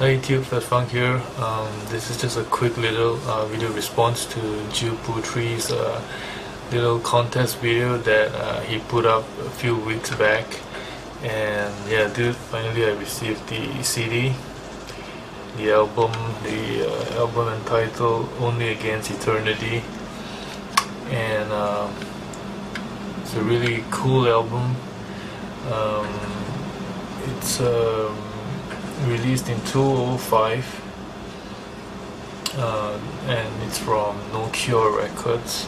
Hi YouTube, PhatPhunk here. This is just a quick little video response to JillPoo3's little contest video that he put up a few weeks back. And yeah, dude, finally I received the CD, the album entitled Only Against Eternity. And it's a really cool album. It's released in 2005 and it's from No Cure Records.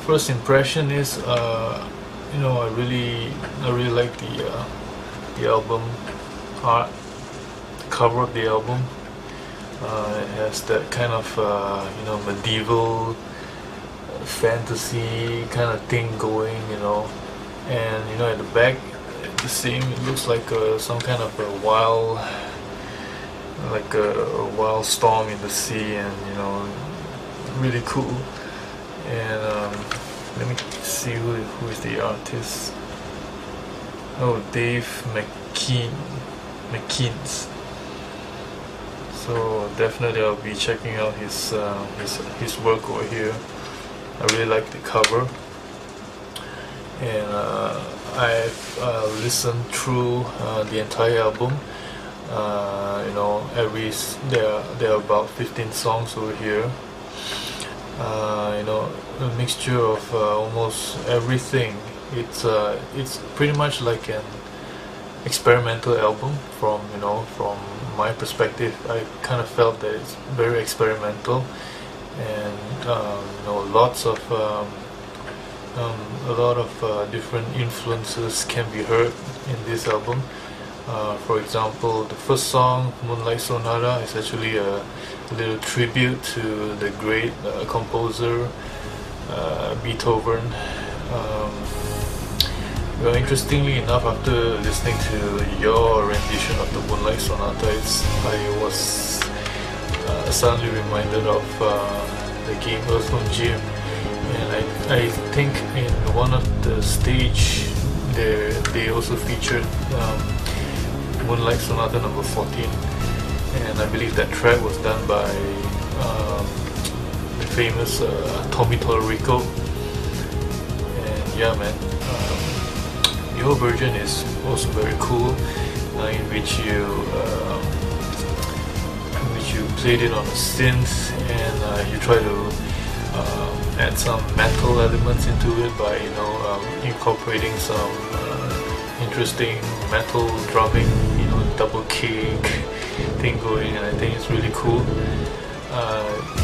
First impression is I really like the album art, the cover of the album. It has that kind of medieval fantasy kind of thing going, and at the back, the same. It looks like some kind of a wild, wild storm in the sea, and really cool. And let me see who is the artist. Oh, Dave McKeans. So definitely I'll be checking out his work over here. I really like the cover. And I've listened through the entire album. There are about 15 songs over here. A mixture of almost everything. It's pretty much like an experimental album from my perspective. I kind of felt that it's very experimental, and lots of a lot of different influences can be heard in this album. For example, the first song, Moonlight Sonata, is actually a little tribute to the great composer Beethoven. Well, interestingly enough, after listening to your rendition of the Moonlight Sonata, I was suddenly reminded of the game Earthworm Jim. And I think in one of the stage there they also featured Moonlight Sonata number 14, and I believe that track was done by the famous Tommy Tallarico. And yeah, man, your version is also very cool, in which you played it on a synth, and you try to add some metal elements into it by incorporating some interesting metal drumming, double kick thing going, and I think it's really cool.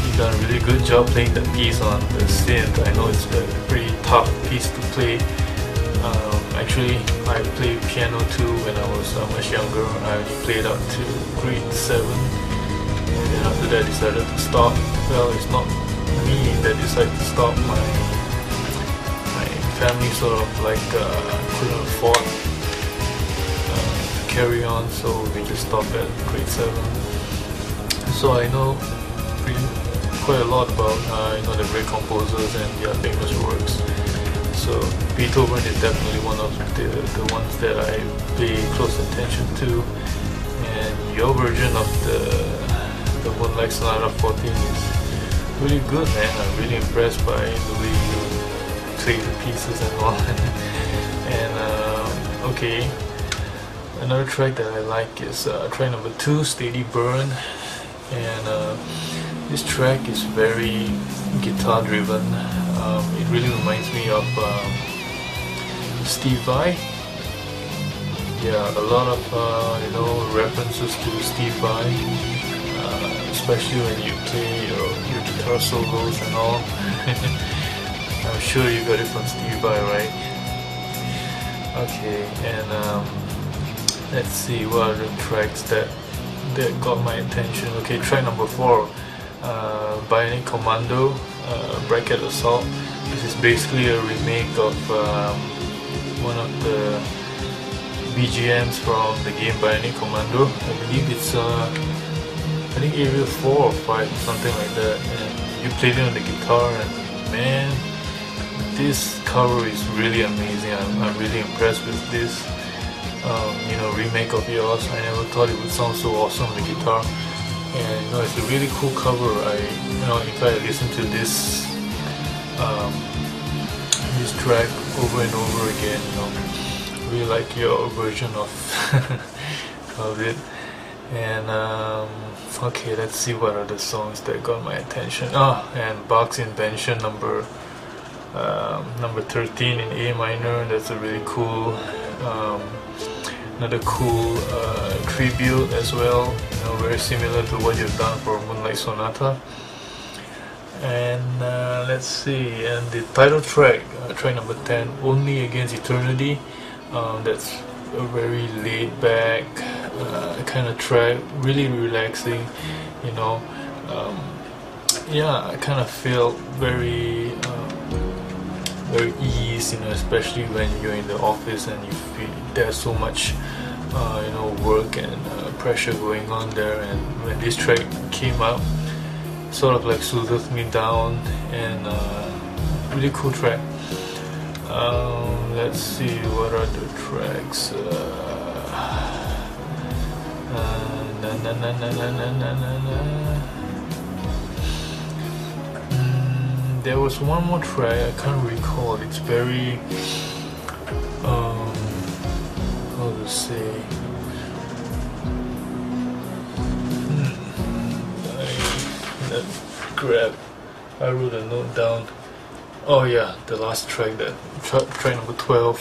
You've done a really good job playing that piece on the synth. I know it's a pretty tough piece to play. Actually, I played piano too when I was much younger. I played up to grade 7, and then after that I decided to stop. Well, it's not me that decided to stop. My family sort of couldn't afford to carry on, so we just stopped at grade 7. So I know quite a lot about the great composers and their famous works. So Beethoven is definitely one of the ones that I pay close attention to, and your version of the Moonlight Sonata 14 is really good, man. I'm really impressed by the way you play the pieces and all. And okay, another track that I like is track number 2, Steady Burn. And this track is very guitar driven. It really reminds me of Steve Vai. Yeah, a lot of references to Steve Vai, especially when you play your guitar solos and all. I'm sure you got it from Steve Vai, right? Okay, and let's see what other tracks that got my attention. Okay, track number 4, Bionic Commando, Bracket Assault. This is basically a remake of one of the BGMs from the game Bionic Commando. I believe it's Area 4 or 5, something like that. And you played it on the guitar, and man, this cover is really amazing. I'm really impressed with this. you know, remake of yours. I never thought it would sound so awesome on the guitar, and you know, it's a really cool cover. You know, if I listen to this this track over and over again, you know, really like your version of of it. And okay, let's see what other songs that got my attention. And Bach's Invention number 13 in A minor. That's a really cool, another cool tribute as well. You know, very similar to what you've done for Moonlight Sonata. And let's see, and the title track, track number 10, Only Against Eternity. That's a very laid back kind of track, really relaxing, you know. Yeah, I kind of felt very very ease, you know, especially when you're in the office and you feel there's so much you know, work and pressure going on there. And when this track came up, sort of like soothed me down, and really cool track. Let's see what other tracks. There was one more track, I can't recall. It's very how to say, I wrote a note down. Oh yeah, the last track, that track number 12,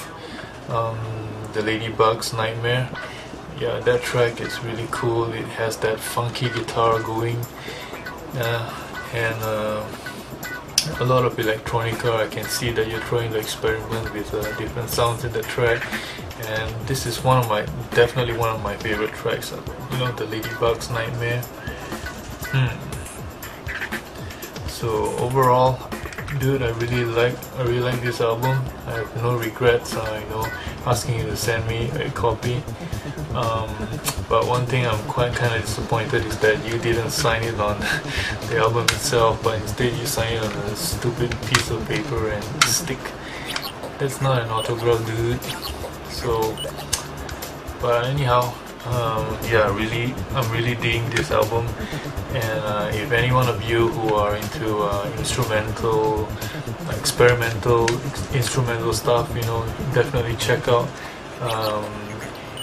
the Ladybug's Nightmare. Yeah, that track is really cool. It has that funky guitar going, and a lot of electronica. I can see that you're trying to experiment with different sounds in the track, and this is definitely one of my favorite tracks. You know, the Ladybug's Nightmare. So overall, dude, I really like this album. I have no regrets, you know, asking you to send me a copy. But one thing I'm kind of disappointed is that you didn't sign it on the album itself, but instead you signed it on a stupid piece of paper and stick. That's not an autograph, dude. So, but anyhow, yeah, I'm really digging this album. And if any one of you who are into instrumental, experimental instrumental stuff, you know, definitely check out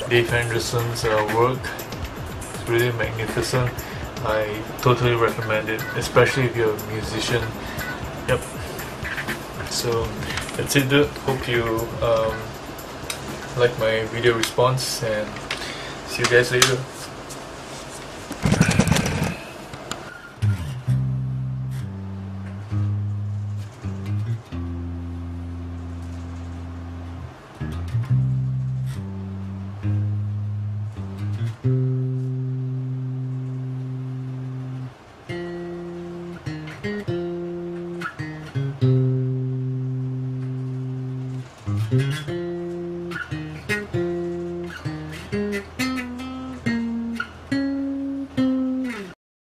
Dave Henderson's work. It's really magnificent. I totally recommend it, especially if you're a musician. Yep. So that's it, dude. Hope you like my video response, and see you guys later.